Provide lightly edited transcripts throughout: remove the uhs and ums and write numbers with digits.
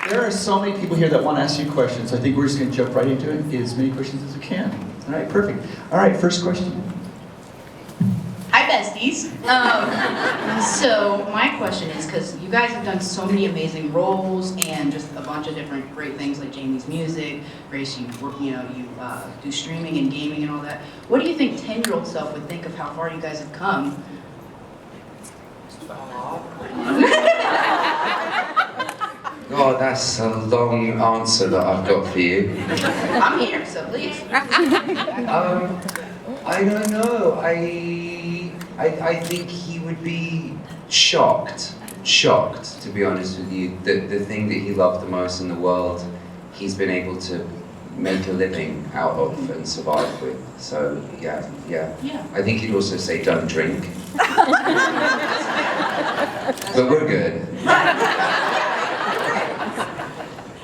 There are so many people here that want to ask you questions, so I think we're just going to jump right into it and get as many questions as we can. All right, perfect. All right, first question. Hi, besties. So my question is, because you guys have done so many amazing roles and just a bunch of different great things like Jamie's music, Grace, you work, you do streaming and gaming and all that. What do you think 10-year-old self would think of how far you guys have come? God, that's a long answer that I've got for you. I'm here, so please. I don't know. I think he would be shocked, to be honest with you. The thing that he loved the most in the world, he's been able to make a living out of and survive with. So, yeah. I think he'd also say, don't drink. But we're good.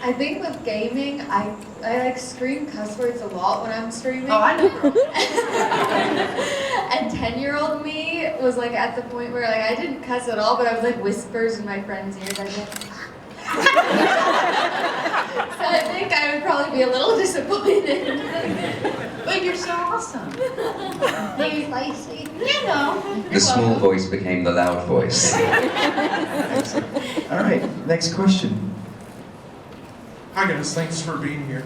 I think with gaming, I like scream cuss words a lot when I'm streaming. Oh, I know. And 10-year-old me was like at the point where like I didn't cuss at all, but I was like whispers in my friends' ears. I'd be like, so I think I would probably be a little disappointed. But you're so awesome. Maybe spicy. You know. The small voice became the loud voice. All right, next question. Hi guys, thanks for being here.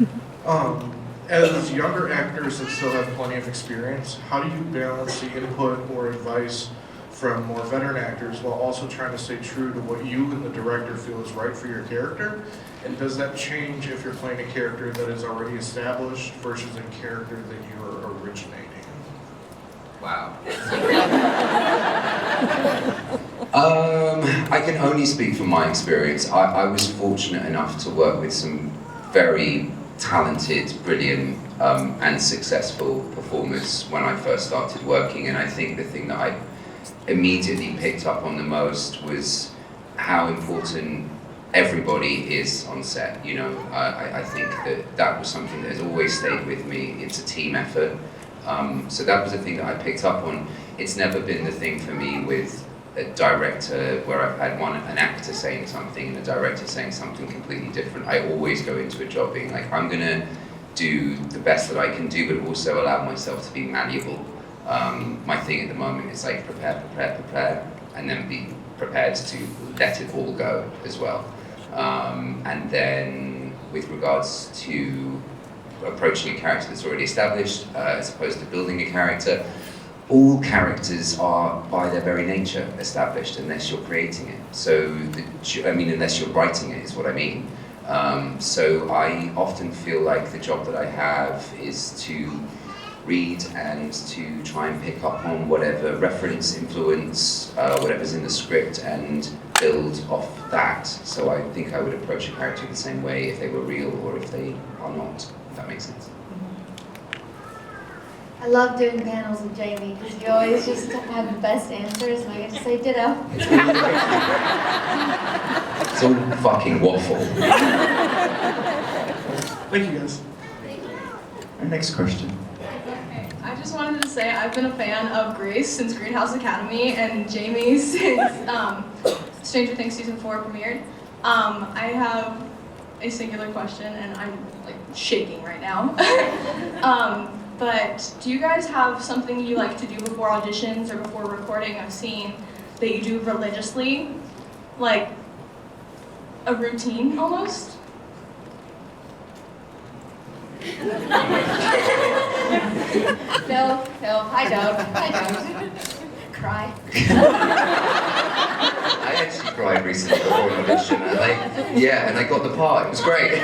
As younger actors that still have plenty of experience, how do you balance the input or advice from more veteran actors while also trying to stay true to what you and the director feel is right for your character? And does that change if you're playing a character that is already established versus a character that you're originating? Wow. I can only speak from my experience. I was fortunate enough to work with some very talented, brilliant, and successful performers when I first started working, and I think the thing that I immediately picked up on the most was how important everybody is on set. You know, I think that was something that has always stayed with me. It's a team effort. So that was the thing that I picked up on. It's never been the thing for me with a director where I've had an actor saying something and a director saying something completely different. I always go into a job being like, I'm gonna do the best that I can do, but also allow myself to be malleable. My thing at the moment is like prepare, and then be prepared to let it all go as well. And then with regards to approaching a character that's already established, as opposed to building a character, all characters are by their very nature established unless you're creating it. So, unless you're writing it is what I mean. So I often feel like the job that I have is to read and to try and pick up on whatever reference, influence, whatever's in the script and build off that. So I think I would approach a character the same way if they were real or if they are not, if that makes sense. I love doing panels with Jamie because you always just have the best answers and I get to say ditto. It's all fucking waffle. Thank you guys. Our next question. Okay, I just wanted to say I've been a fan of Grace since Greenhouse Academy and Jamie since Stranger Things Season 4 premiered. I have a singular question and I'm like shaking right now. But do you guys have something you like to do before auditions or before recording? I've seen that you do religiously, like a routine almost. No, I don't. Cry. I actually cried recently before an audition, and I got the part. It was great.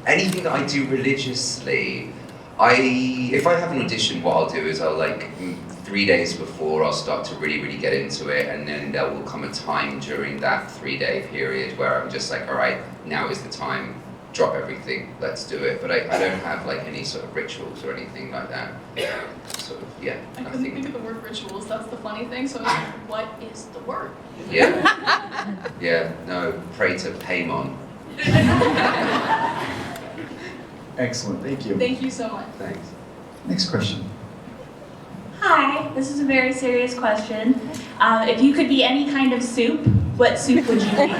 Anything that I do religiously, if I have an audition, what I'll do is I'll 3 days before I'll start to really get into it, and then there will come a time during that 3-day period where I'm just like, all right, now is the time. Drop everything, let's do it. But I don't have any sort of rituals or anything like that. Sort of, yeah. I couldn't think of the word rituals, that's the funny thing, so I was like, what is the word? Yeah. Yeah, no, pray to Paimon. Excellent, thank you. Thank you so much. Thanks. Next question. Hi, this is a very serious question. If you could be any kind of soup, What soup would you make?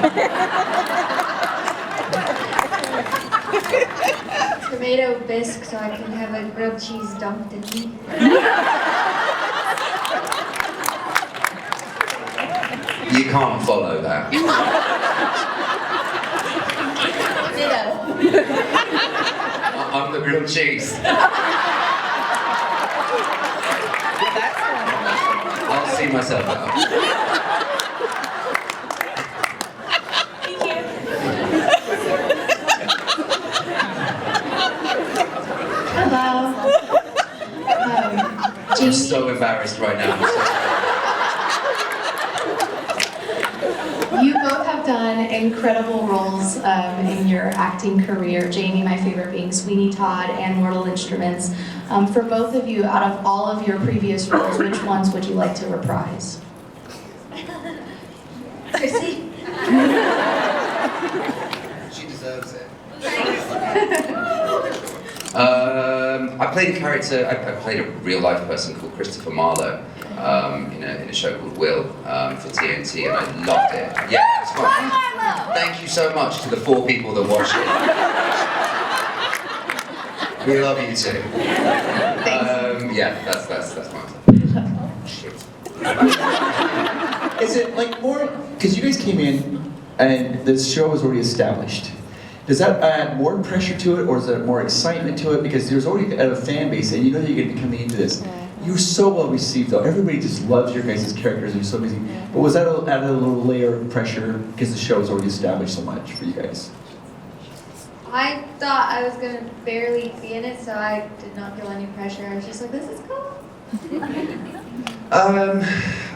Tomato bisque so I can have a grilled cheese dumped in me. You can't follow that. Ditto. I'm the grilled cheese. I'll see myself out. Thank you. Hello. I'm Jamie. so embarrassed right now. I'm so sorry. You both have done incredible roles in your acting career. Jamie, my favorite being Sweeney Todd and Mortal Instruments. For both of you, out of all of your previous roles, which ones would you like to reprise? Chrissy? She deserves it. I played a character, I played a real life person called Christopher Marlowe in a show called Will for TNT, and I loved it. Yeah, it's fun. Thank you so much to the 4 people that watched it. We love you too. Yeah, that's mine. Shit. Is it like more, because you guys came in and the show was already established. Does that add more pressure to it, or is there more excitement to it? Because there's already a fan base, and you know that you're going to be coming into this. You're so well received, though. Everybody just loves your guys' characters. You're so amazing. But was that added a little layer of pressure because the show was already established so much for you guys? I thought I was gonna barely be in it, so I did not feel any pressure. I was just like, this is cool.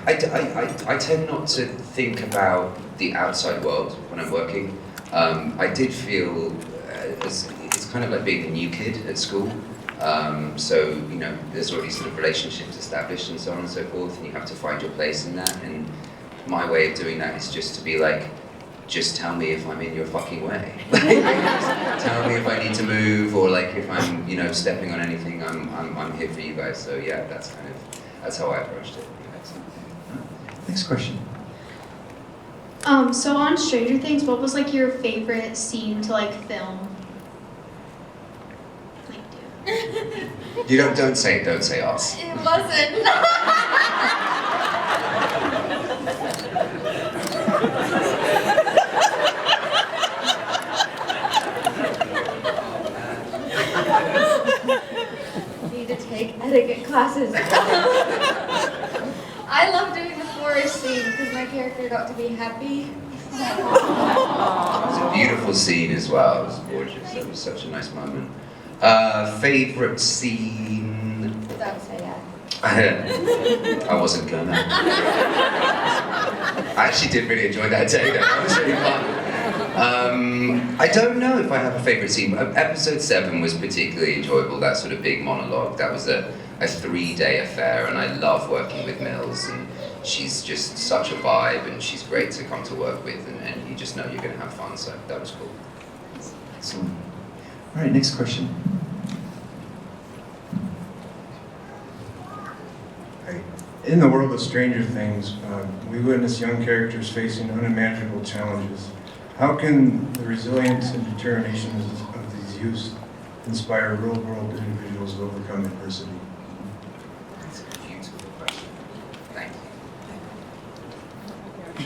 I tend not to think about the outside world when I'm working. I did feel it's kind of like being a new kid at school. So, you know, there's already sort of relationships established and so on and so forth, and you have to find your place in that. And my way of doing that is just to be like, just tell me if I'm in your fucking way. Tell me if I need to move, or like if I'm, you know, stepping on anything. I'm here for you guys. So yeah, that's how I approached it. Next question. So on Stranger Things, what was like your favorite scene to like film? Like do. You don't say us. It wasn't. Need to take etiquette classes. I love doing the forest scene because my character got to be happy. It was a beautiful scene as well. It was gorgeous. It was such a nice moment. Favorite scene? Don't say that. I wasn't gonna. I actually did really enjoy that day though. That was really fun. I don't know if I have a favorite scene. Episode 7 was particularly enjoyable, that sort of big monologue. That was a 3-day affair, and I love working with Mills, and she's just such a vibe, and she's great to come to work with, and you just know you're gonna have fun, so that was cool. Excellent. All right, next question. In the world of Stranger Things, we witness young characters facing unimaginable challenges. How can the resilience and determination of these youths inspire real-world individuals to overcome adversity? That's a beautiful question. Thank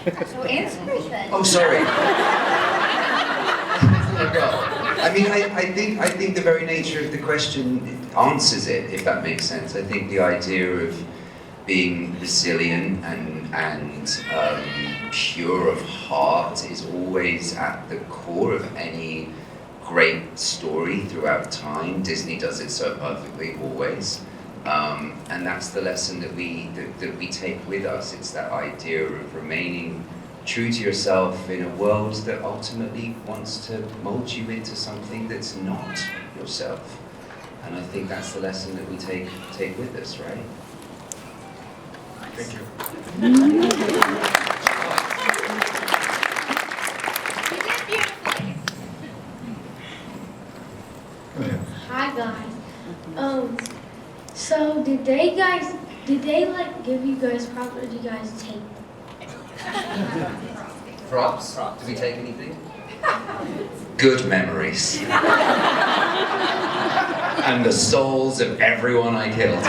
you. So answer it then. Oh, sorry. I mean, I think the very nature of the question answers it, if that makes sense. I think the idea of being resilient and pure of heart is always at the core of any great story throughout time. Disney does it so perfectly, always. And that's the lesson that we take with us. It's that idea of remaining true to yourself in a world that ultimately wants to mold you into something that's not yourself. And I think that's the lesson that we take with us, right? Thank you. You did beautifully. Go ahead. Hi guys. So did they like give you guys props, or did you guys take? Props? Did we take anything? Good memories. And the souls of everyone I killed.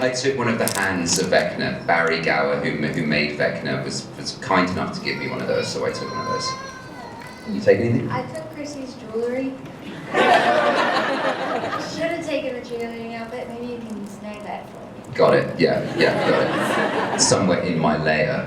I took one of the hands of Vecna. Barry Gower, who made Vecna, was kind enough to give me one of those, so I took one of those. You take anything? I took Chrissy's jewelry. Should have taken the cheerleading outfit. Maybe you can snag that for me. Got it, yeah, got it. Somewhere in my layer.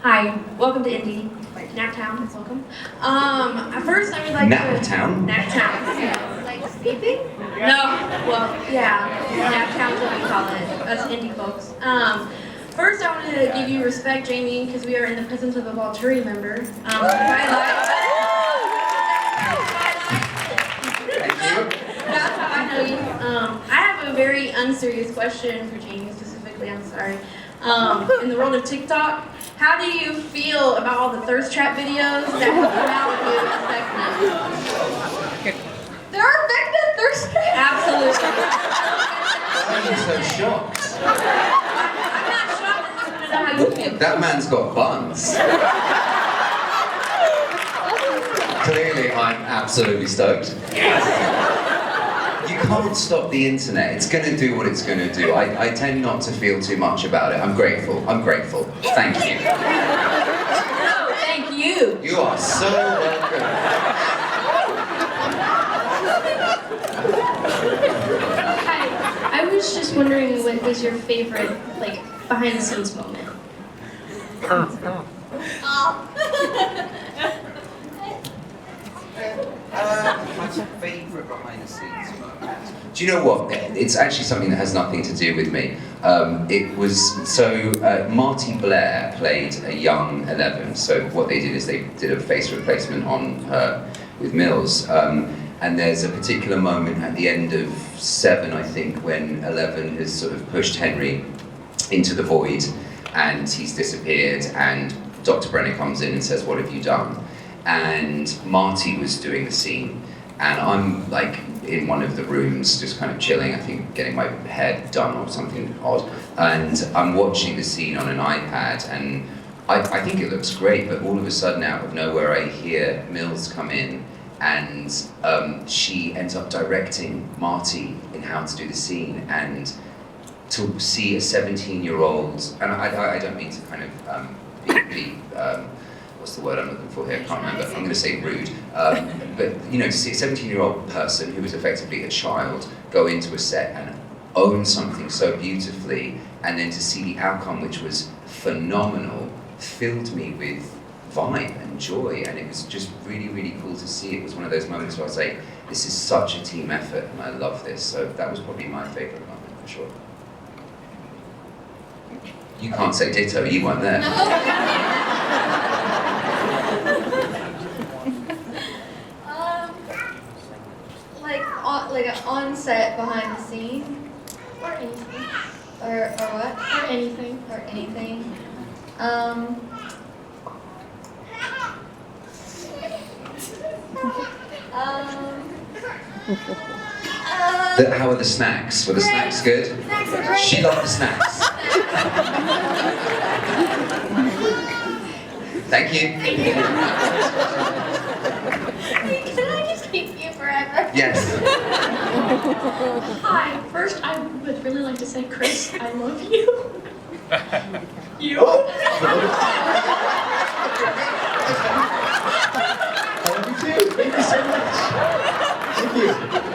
Hi, welcome to Indy. Naptown, welcome. At first I would like Naptown? Naptown. Like sleeping? No, well, yeah, Naptown's what we call it. Us Indy folks. First I wanted to give you respect, Jamie, because we are in the presence of a Volturi member. That's how I know you. I have a very unserious question for Jamie specifically, I'm sorry. In the world of TikTok, how do you feel about all the thirst trap videos that have come out with Vecna? There are Vecna thirst traps? Absolutely. Why are you so shocked? I'm not shocked, I just want to know how you feel. That man's got buns. Clearly, I'm absolutely stoked. You can't stop the internet. It's going to do what it's going to do. I tend not to feel too much about it. I'm grateful. Thank you. No, thank you. You are so welcome. Hi, I was just wondering what was your favorite, like, behind the scenes moment? My favourite behind the scenes moment. Do you know what? It's actually something that has nothing to do with me. It was, Marty Blair played a young 11, so what they did is they did a face replacement on her with Mills. And there's a particular moment at the end of 7, I think, when 11 has sort of pushed Henry into the void and he's disappeared, and Dr. Brenner comes in and says, "What have you done?" And Marty was doing the scene, and I'm like in one of the rooms just kind of chilling, I think getting my hair done or something odd, and I'm watching the scene on an iPad, and I think it looks great, but all of a sudden out of nowhere I hear Mills come in, and she ends up directing Marty in how to do the scene, and to see a 17-year-old, and I don't mean to kind of be what's the word I'm looking for here? I can't remember. I'm going to say rude. But you know, to see a 17-year-old person who was effectively a child go into a set and own something so beautifully, and then to see the outcome, which was phenomenal, filled me with vibe and joy, and it was just really, really cool to see. It was one of those moments where I was like, this is such a team effort, and I love this. So that was probably my favourite moment, for sure. You can't say ditto, you weren't there. Like an on-set behind the scene, Or anything. or what? Or anything. Or anything. How are the snacks? Were the snacks good? Snacks are great. She loved the snacks. Thank you. Can I just keep you forever? Yes. Hi, first I would really like to say, Chris, I love you. You? I love you too. Thank you so much. Thank you.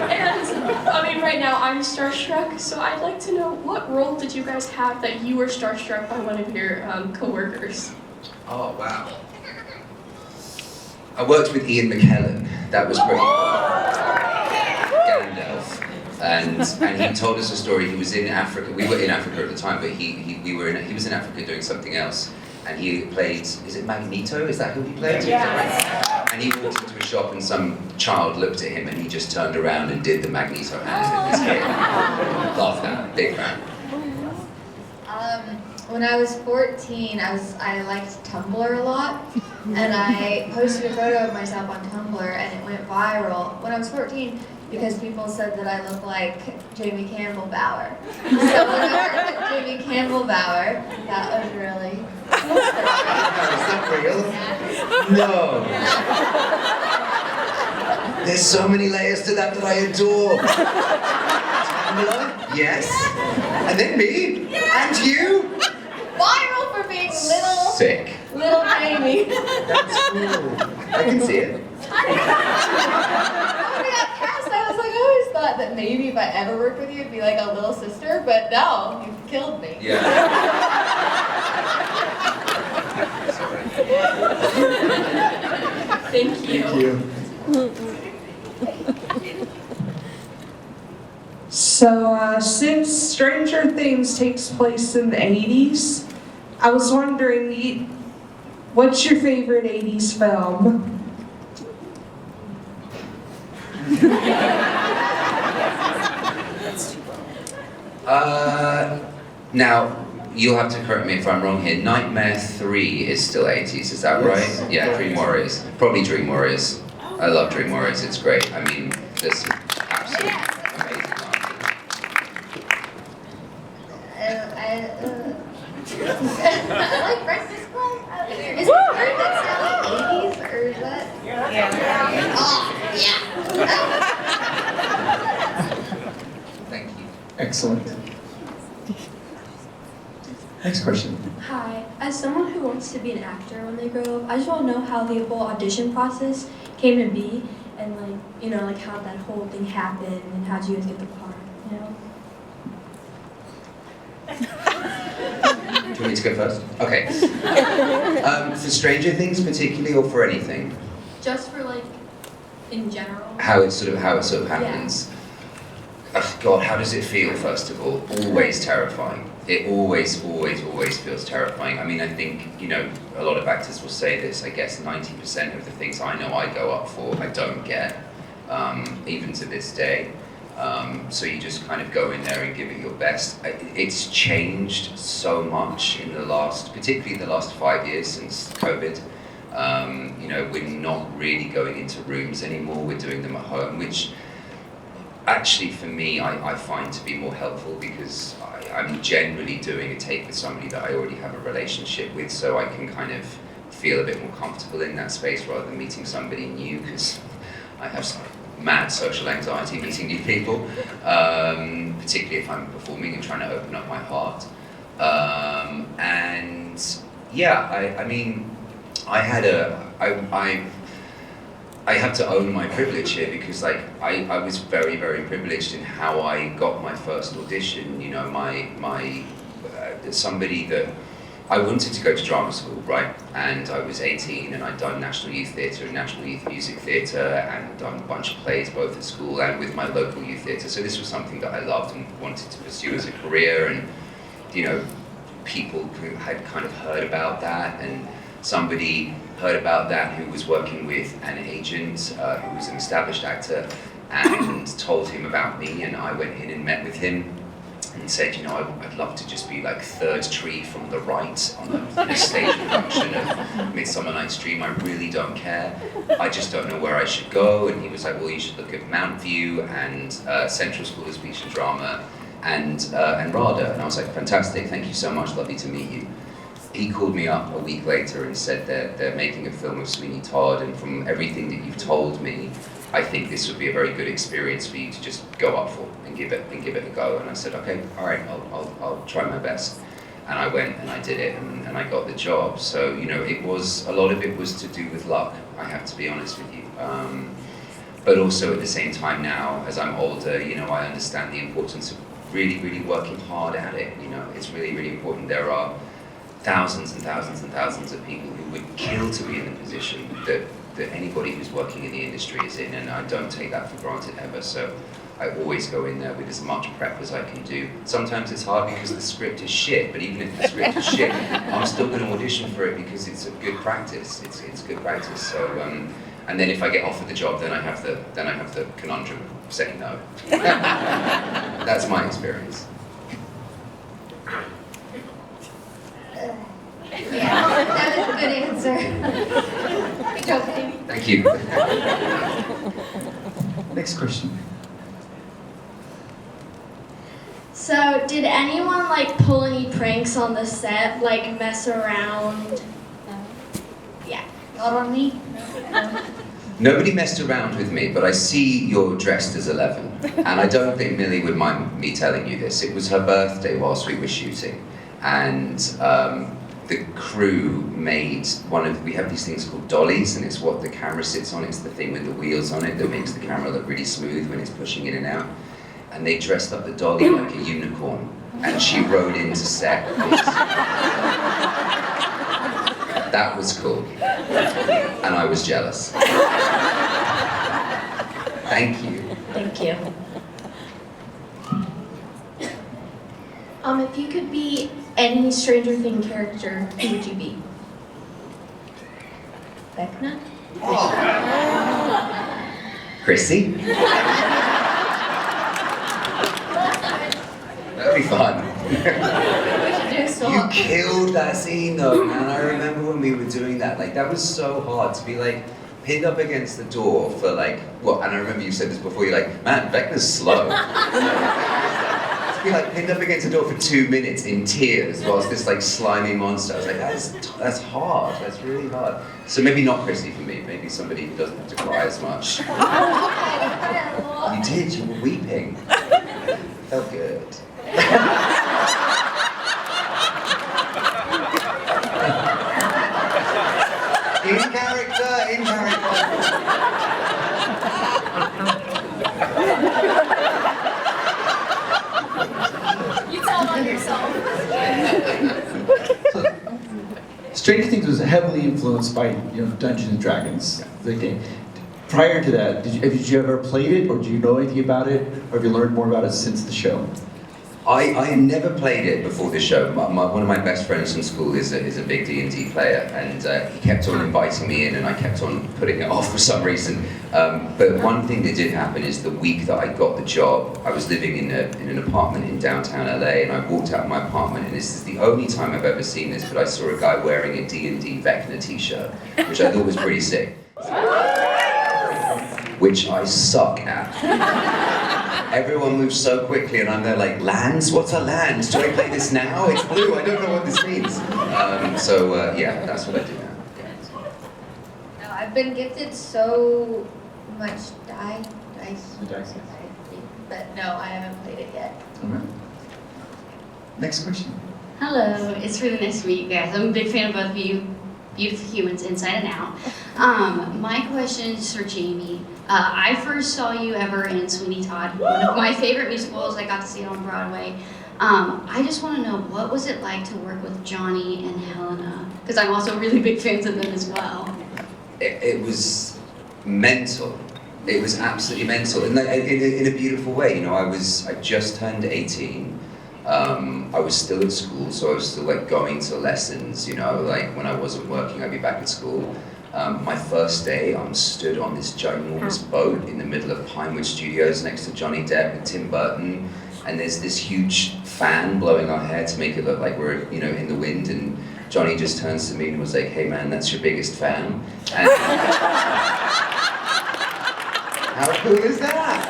And, I mean, right now I'm starstruck, so I'd like to know, what role did you guys have that you were starstruck by one of your co-workers? Oh, wow. I worked with Ian McKellen. That was pretty Gandalf. And he told us a story. He was in Africa. We were in Africa at the time, but he was in Africa doing something else. And he played, is it Magneto? Is that who he played? Yeah. And he walked into a shop and some child looked at him and he just turned around and did the Magneto hands with his kid. Laughed at him, big fan. When I was 14, I liked Tumblr a lot, and I posted a photo of myself on Tumblr, and it went viral. When I was 14, because people said that I look like Jamie Campbell Bower. So when I heard Jamie Campbell Bower, that was really. Is that real? No. There's so many layers to that I adore. Tamla, yes. And then me. And you. Viral for being little Sick. Jamie. That's cool. I can see it. When I got cast, I was like, I always thought that maybe if I ever worked with you, it'd be like a little sister, but no, you killed me. Yeah. Thank you. Thank you. So, since Stranger Things takes place in the 80s, I was wondering, what's your favorite 80s film? Now, you'll have to correct me if I'm wrong here. Nightmare 3 is still 80s, is that Yes. right? Yeah, Dream Warriors. Probably Dream Warriors. I love Dream Warriors, it's great. I mean, there's some absolutely amazing I like Breakfast Club. Is it good that's still like 80s, or is that? Yeah. Oh, yeah. Thank you. Excellent. Next question. Hi, as someone who wants to be an actor when they grow up, I just want to know how the whole audition process came to be, and like how that whole thing happened, and how did you guys get the part, Do you want me to go first? Okay. For Stranger Things particularly, or for anything? Just for like, in general. How it sort of happens. Oh, God, how does it feel, first of all? Always terrifying. It always feels terrifying. I mean, I think, a lot of actors will say this, I guess 90% of the things I know I go up for, I don't get, even to this day. So you just kind of go in there and give it your best. It's changed so much in particularly the last 5 years since COVID. We're not really going into rooms anymore, we're doing them at home, which actually for me, I find to be more helpful because I'm generally doing a take with somebody that I already have a relationship with, so I can kind of feel a bit more comfortable in that space rather than meeting somebody new, because I have some mad social anxiety meeting new people, particularly if I'm performing and trying to open up my heart. And yeah, I mean, I have to own my privilege here because I was very, very privileged in how I got my first audition. Somebody that I wanted to go to drama school, right? And I was 18 and I'd done National Youth Theatre and National Youth Music Theatre and done a bunch of plays both at school and with my local youth theatre. So this was something that I loved and wanted to pursue as a career, and people who had kind of heard about that, and somebody heard about that who was working with an agent who was an established actor and told him about me, and I went in and met with him and said, I'd love to just be like third tree from the right on a stage production of Midsummer Night's Dream. I really don't care. I just don't know where I should go. And he was like, well, you should look at Mount View and Central School of Speech and Drama and RADA. And I was like, fantastic, thank you so much, lovely to meet you. He called me up a week later and said they're making a film of Sweeney Todd, and from everything that you've told me, I think this would be a very good experience for you to just go up for and give it a go. And I said, okay, all right, I'll try my best. And I went and I did it, and I got the job. So a lot of it was to do with luck, I have to be honest with you. But also at the same time now, as I'm older, I understand the importance of really, really working hard at it. It's really, really important. There are thousands and thousands and thousands of people who would kill to be in the position that anybody who's working in the industry is in, and I don't take that for granted ever. So I always go in there with as much prep as I can do. Sometimes it's hard because the script is shit, but even if the script is shit, I'm still going to audition for it because it's a good practice. It's good practice. So and then if I get offered the job, then I have the conundrum of saying no. That's my experience. Yeah, that was a good answer. Good job, baby. Thank you. Next question. So, did anyone like pull any pranks on the set, like mess around? Yeah. Not on me. Nobody messed around with me, but I see you're dressed as 11. And I don't think Millie would mind me telling you this. It was her birthday whilst we were shooting. And the crew made we have these things called dollies, and it's what the camera sits on. It's the thing with the wheels on it that makes the camera look really smooth when it's pushing in and out. And they dressed up the dolly like a unicorn. And she rode into set. That was cool. And I was jealous. Thank you. Thank you. If you could be any Stranger Things character, who would you be? Vecna? Chrissy? That'd be fun. You killed that scene though, man. I remember when we were doing that. Like, that was so hard to be like pinned up against the door for like, what? And I remember you said this before. You're like, man, Vecna's slow. To be like pinned up against the door for 2 minutes in tears whilst this like slimy monster. I was like, that's hard. That's really hard. So maybe not Chrissy for me. Maybe somebody who doesn't have to cry as much. You did. You were weeping. Felt good. In character. You tell on yourself. Stranger Things was heavily influenced by Dungeons and Dragons, the game. Prior to that, did you ever played it, or do you know anything about it, or have you learned more about it since the show? I had never played it before the show. One of my best friends from school is a big D&D player, and he kept on inviting me in, and I kept on putting it off for some reason. But one thing that did happen is the week that I got the job, I was living in an apartment in downtown LA, and I walked out of my apartment, and this is the only time I've ever seen this, but I saw a guy wearing a D&D Vecna t-shirt, which I thought was pretty sick. Which I suck at. Everyone moves so quickly, and I'm there like, lands? What's a land? Do I play this now? It's blue, I don't know what this means. Yeah, that's what I do now. No, I've been gifted so much dice. But no, I haven't played it yet. Okay. Next question. Hello, it's for the next week, guys. I'm a big fan of both of you, beautiful humans, inside and out. My question is for Jamie. I first saw you ever in Sweeney Todd, one of my favorite musicals. I got to see it on Broadway. I just want to know, what was it like to work with Johnny and Helena? Because I'm also really big fans of them as well. It was mental. It was absolutely mental, in a beautiful way. I just turned 18. I was still at school, so I was still like going to lessons. Like when I wasn't working, I'd be back at school. My first day, I'm stood on this ginormous boat in the middle of Pinewood Studios next to Johnny Depp and Tim Burton, and there's this huge fan blowing our hair to make it look like we're, in the wind, and Johnny just turns to me and was like, "Hey man, that's your biggest fan." And how cool is that?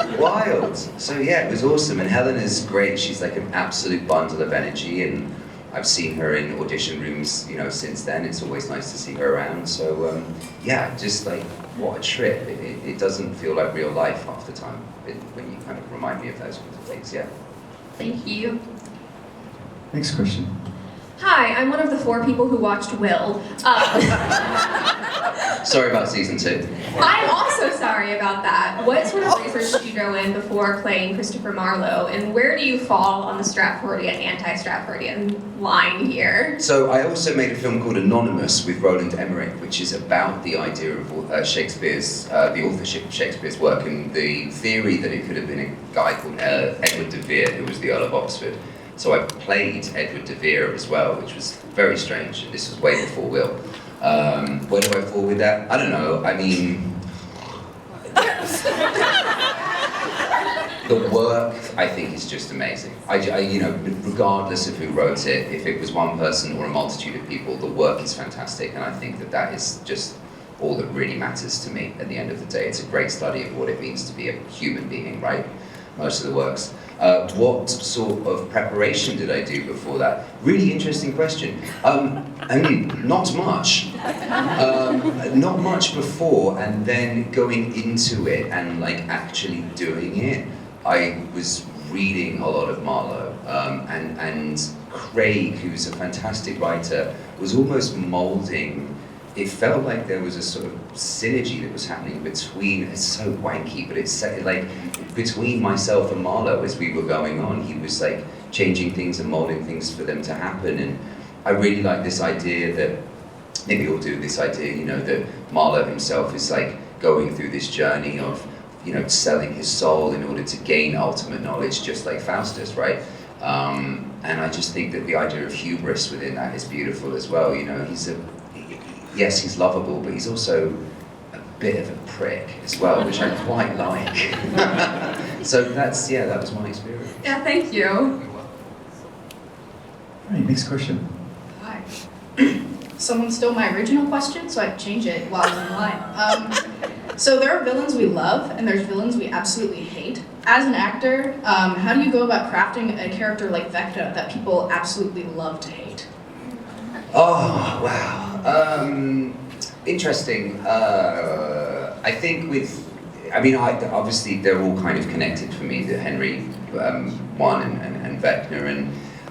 18! Wild! So yeah, it was awesome, and Helena's great. She's like an absolute bundle of energy, and I've seen her in audition rooms, since then. It's always nice to see her around. So yeah, just like, what a trip. It doesn't feel like real life half the time when you kind of remind me of those kinds of things, yeah. Thank you. Next question. Hi, I'm one of the 4 people who watched Will. Sorry about season 2. I'm also sorry about that. What sort of research did you go in before playing Christopher Marlowe, and where do you fall on the Stratfordian, anti-Stratfordian line here? So I also made a film called Anonymous with Roland Emmerich, which is about the idea of Shakespeare's, the authorship of Shakespeare's work, and the theory that it could have been a guy called Edward de Vere, who was the Earl of Oxford. So I played Edward de Vere as well, which was very strange, and this was way before Will. Where do I fall with that? I don't know. I mean, the work, I think, is just amazing. Regardless of who wrote it, if it was one person or a multitude of people, the work is fantastic, and I think that is just all that really matters to me at the end of the day. It's a great study of what it means to be a human being, right? most of the works. What sort of preparation did I do before that? Really interesting question. I mean, not much. Not much before, and then going into it and like actually doing it, I was reading a lot of Marlowe, and Craig, who's a fantastic writer, was almost molding. It felt like there was a sort of synergy that was happening between, it's so wanky, but it's like between myself and Marlowe as we were going on. He was like changing things and molding things for them to happen. And I really like this idea that, maybe we'll do this idea, you know, that Marlowe himself is like going through this journey of, you know, selling his soul in order to gain ultimate knowledge, just like Faustus, right? And I just think that the idea of hubris within that is beautiful as well. You know, yes, he's lovable, but he's also a bit of a prick as well, which I quite like. So that was my experience. Yeah, thank you. All right, next question. Hi. Someone stole my original question, so I changed it while I was in line. So there are villains we love, and there's villains we absolutely hate. As an actor, how do you go about crafting a character like Vecna that people absolutely love to hate? Oh, wow. Interesting. I think obviously they're all kind of connected for me, the Henry one and Vecna,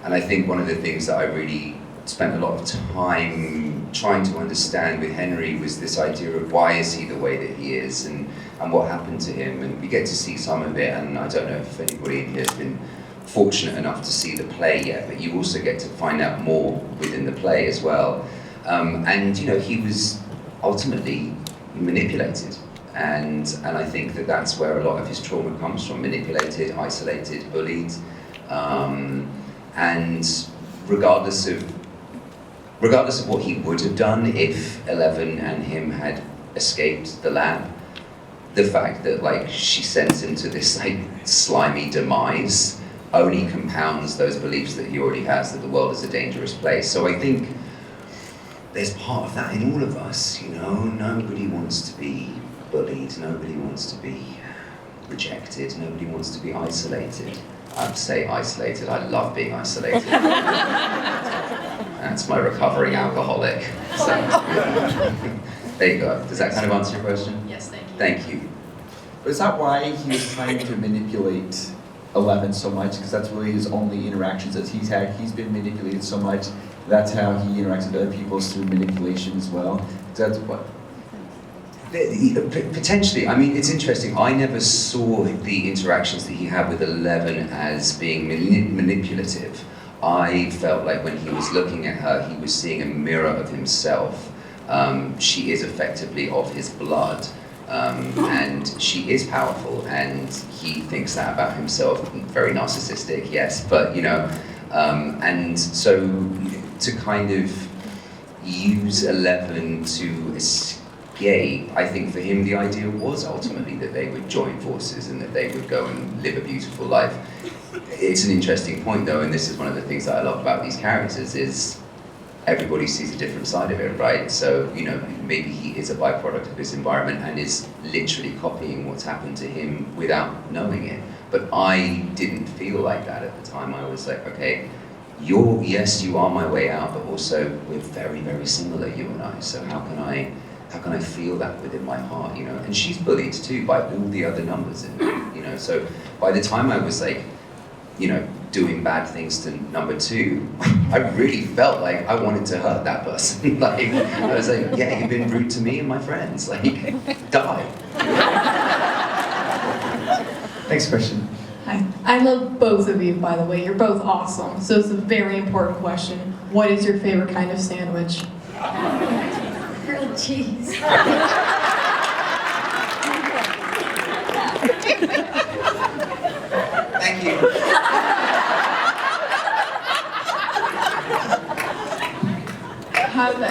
and I think one of the things that I really spent a lot of time trying to understand with Henry was this idea of why is he the way that he is, and what happened to him, and we get to see some of it, and I don't know if anybody in here has been fortunate enough to see the play yet, but you also get to find out more within the play as well. And you know, he was ultimately manipulated, and I think that that's where a lot of his trauma comes from: manipulated, isolated, bullied, and regardless of what he would have done if Eleven and him had escaped the lab, the fact that like she sends him to this like slimy demise only compounds those beliefs that he already has, that the world is a dangerous place. So I think there's part of that in all of us, you know. Nobody wants to be bullied, nobody wants to be rejected, nobody wants to be isolated. I'd say isolated, I love being isolated. That's my recovering alcoholic. So, there you go. Does that kind of answer your question? Yes, thank you. Thank you. But is that why he was trying to manipulate Eleven so much? Because that's really his only interactions that he's had. He's been manipulated so much. That's how he interacts with other people, through manipulation as well. That's what. Potentially. I mean, it's interesting. I never saw the interactions that he had with Eleven as being manipulative. I felt like when he was looking at her, he was seeing a mirror of himself. She is effectively of his blood, and she is powerful, and he thinks that about himself. Very narcissistic, yes, but you know, and so to kind of use Eleven to escape, I think for him the idea was ultimately that they would join forces and that they would go and live a beautiful life. It's an interesting point though, and this is one of the things that I love about these characters, is everybody sees a different side of it, right? So, you know, maybe he is a byproduct of his environment and is literally copying what's happened to him without knowing it. But I didn't feel like that at the time. I was like, okay, yes, you are my way out, but also we're very, very similar, you and I. So how can I feel that within my heart, you know? And she's bullied too by all the other numbers in there, you know? So by the time I was like, you know, doing bad things to number 2, I really felt like I wanted to hurt that person. Like, I was like, yeah, you've been rude to me and my friends, like, die. Next question. Hi. I love both of you, by the way. You're both awesome. So it's a very important question. What is your favorite kind of sandwich? Grilled cheese. Thank you. Have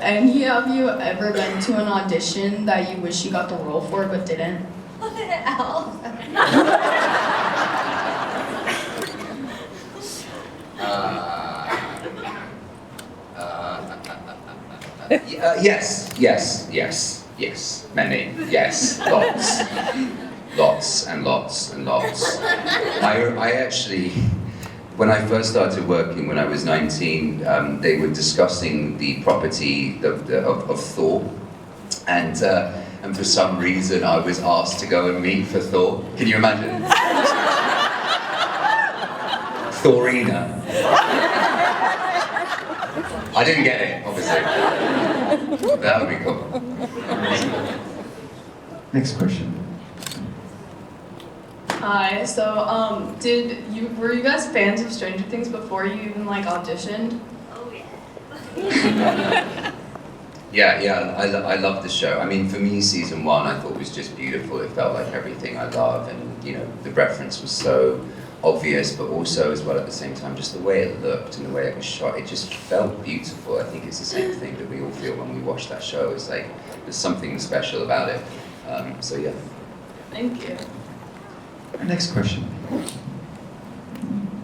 any of you ever been to an audition that you wish you got the role for but didn't? Yes, many, yes, lots. lots and lots and lots. I actually, when I first started working when I was 19, they were discussing the property of Thor, and for some reason I was asked to go and meet for Thor. Can you imagine? Thorina. I didn't get it, obviously. That would be cool. Next question. Hi. So, were you guys fans of Stranger Things before you even like auditioned? Oh yeah. Yeah, I love the show. I mean, for me, season 1 I thought was just beautiful. It felt like everything I love, and you know, the reference was so obvious, but also as well at the same time, just the way it looked and the way it was shot, it just felt beautiful. I think it's the same thing that we all feel when we watch that show. It's like there's something special about it. So yeah. Thank you. Next question.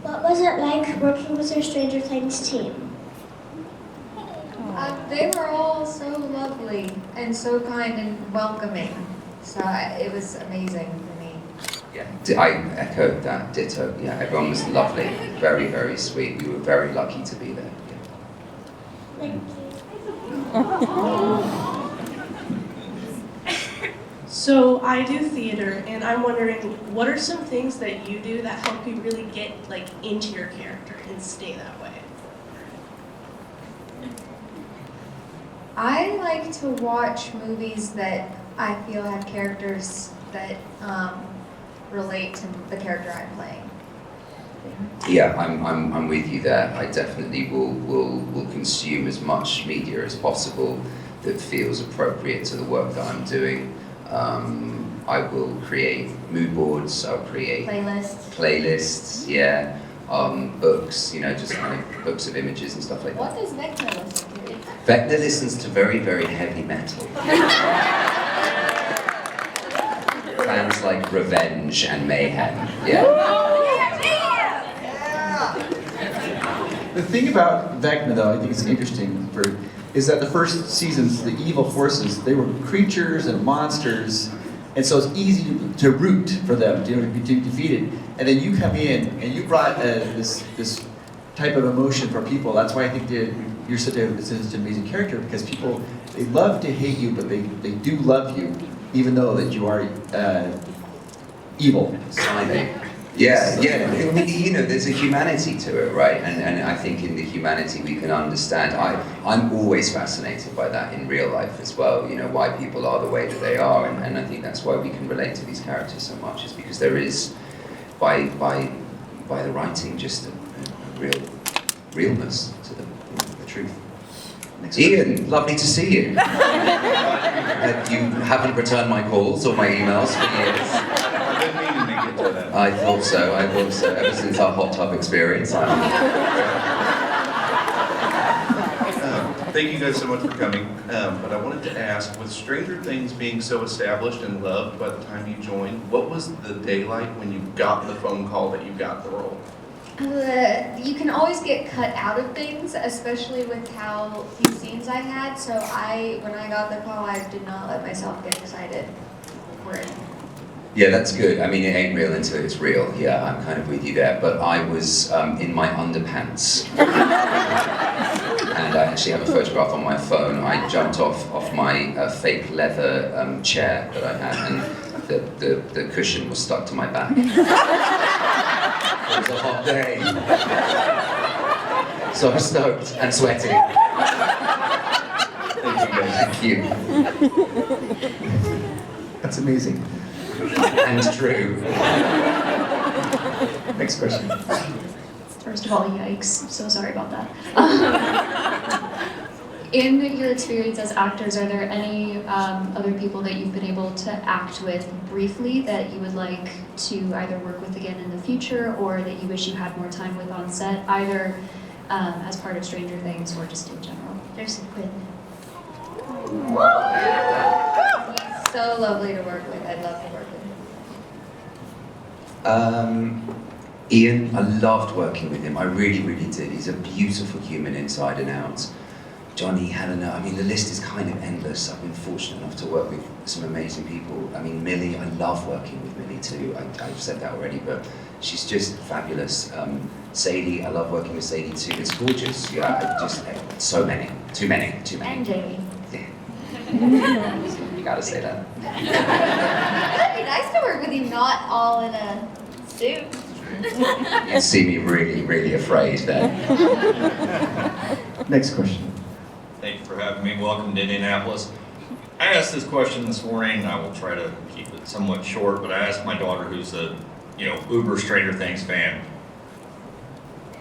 What was it like working with your Stranger Things team? They were all so lovely and so kind and welcoming. So it was amazing for me. Yeah, I echoed that, ditto. Yeah, everyone was lovely, very, very sweet. We were very lucky to be there. Yeah. Thank you. So I do theater, and I'm wondering, what are some things that you do that help you really get like into your character and stay that way? I like to watch movies that I feel have characters that relate to the character I'm playing. Yeah, I'm with you there. I definitely will consume as much media as possible that feels appropriate to the work that I'm doing. I will create mood boards. I'll create playlists. Yeah, books. You know, just kind of books of images and stuff like that. What does Vecna listen to? Vecna listens to very, very heavy metal. Bands like Revenge and Mayhem. Yeah. The thing about Vecna, though, I think it's interesting is that the first seasons, the evil forces, they were creatures and monsters, and so it's easy to root for them, to be defeated. And then you come in and you brought this type of emotion for people. That's why I think you're such an amazing character, because people, they love to hate you, but they do love you, even though that you are evil. Yeah. You know, there's a humanity to it, right? And I think in the humanity we can understand. I'm always fascinated by that in real life as well, you know, why people are the way that they are, and I think that's why we can relate to these characters so much, is because there is, by the writing, just a realness to the truth. Ian, lovely to see you. You haven't returned my calls or my emails for years. I thought so, ever since our hot tub experience. Thank you guys so much for coming, but I wanted to ask, with Stranger Things being so established and loved by the time you joined, what was the day like when you got the phone call that you got the role? You can always get cut out of things, especially with how few scenes I had, so when I got the call, I did not let myself get excited for it. Yeah, that's good. I mean, it ain't real until it's real. Yeah, I'm kind of with you there. But I was in my underpants. And I actually have a photograph on my phone. I jumped off my fake leather chair that I had, and the cushion was stuck to my back. It was a hot day. So I'm stoked and sweating. Thank you. That's amazing. And true. Next question. First of all, yikes. So sorry about that. In your experience as actors, are there any other people that you've been able to act with briefly that you would like to either work with again in the future, or that you wish you had more time with on set, either as part of Stranger Things or just in general? There's a Quinn. He's so lovely to work with. I'd love to work with him. Ian, I loved working with him. I really, really did. He's a beautiful human inside and out. Johnny, Helena, I mean, the list is kind of endless. I've been fortunate enough to work with some amazing people. I mean, Millie, I love working with Millie too. I've said that already, but she's just fabulous. Sadie, I love working with Sadie too. It's gorgeous. Yeah, so many. Too many. And Jamie. Yeah. You gotta say that. That'd be nice to work with you, not all in a suit. You see me really, really afraid then. Next question. Thank you for having me. Welcome to Indianapolis. I asked this question this morning. I will try to keep it somewhat short, but I asked my daughter, who's a uber Stranger Things fan.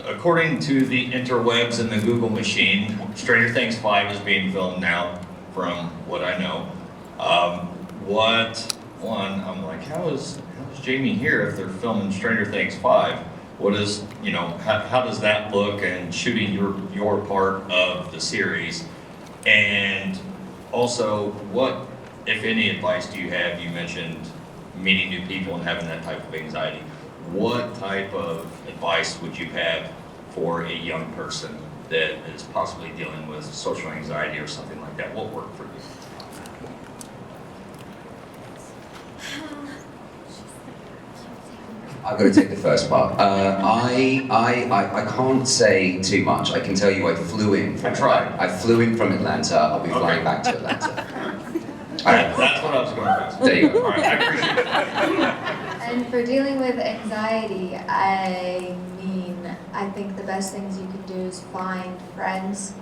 According to the interwebs and the Google machine, Stranger Things 5 is being filmed now, from what I know. I'm like, how is Jamie here if they're filming Stranger Things 5? What is, how does that look, and shooting your part of the series? And also, what, if any, advice do you have? You mentioned meeting new people and having that type of anxiety. What type of advice would you have for a young person that is possibly dealing with social anxiety or something like that? What worked for you? I've got to take the first part. I can't say too much. I can tell you I flew in from Atlanta. I'll be flying back to Atlanta. That's what I was going to ask. There you go. All right, I appreciate it. And for dealing with anxiety, I think the best things you can do is find friends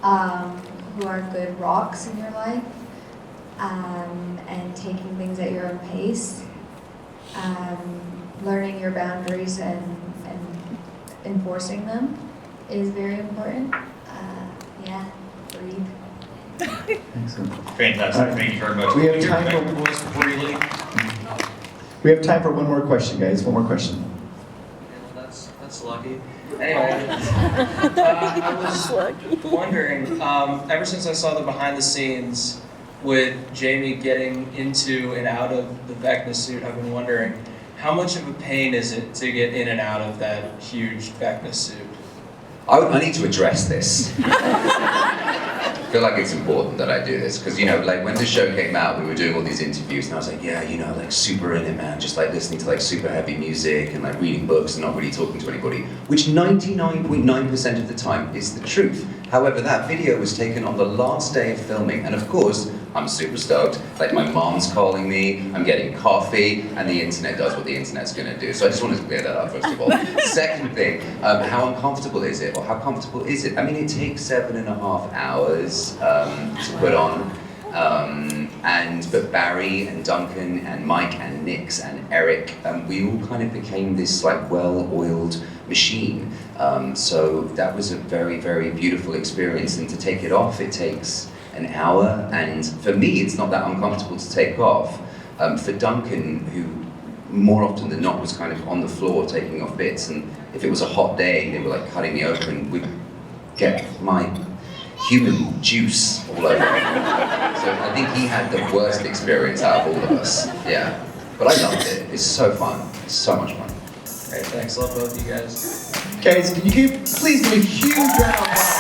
who are good rocks in your life, and taking things at your own pace, learning your boundaries and enforcing them is very important. Breathe. Excellent. Fantastic. Thank you very much. We have time for freely. We have time for one more question, guys. One more question. That's lucky. Anyway, I was wondering, ever since I saw the behind the scenes with Jamie getting into and out of the Vecna suit, I've been wondering, how much of a pain is it to get in and out of that huge Vecna suit? I need to address this. I feel like it's important that I do this, because like when the show came out, we were doing all these interviews, and I was like, yeah, like super in it, man, just like listening to like super heavy music and like reading books and not really talking to anybody, which 99.9% of the time is the truth. However, that video was taken on the last day of filming, and of course, I'm super stoked. Like, my mom's calling me, I'm getting coffee, and the internet does what the internet's gonna do. So I just wanted to clear that up, first of all. Second thing, how uncomfortable is it, or how comfortable is it? I mean, it takes 7.5 hours to put on. But Barry and Duncan and Mike and Nix and Eric, we all kind of became this like well-oiled machine. So that was a very, very beautiful experience, and to take it off, it takes an hour, and for me, it's not that uncomfortable to take off. For Duncan, who more often than not was kind of on the floor taking off bits, and if it was a hot day, they were like cutting me open, we'd get my human juice all over me. So I think he had the worst experience out of all of us, yeah. But I loved it, it's so fun, it's so much fun. Great, thanks, love both of you guys. Guys, can you please give a huge round of applause?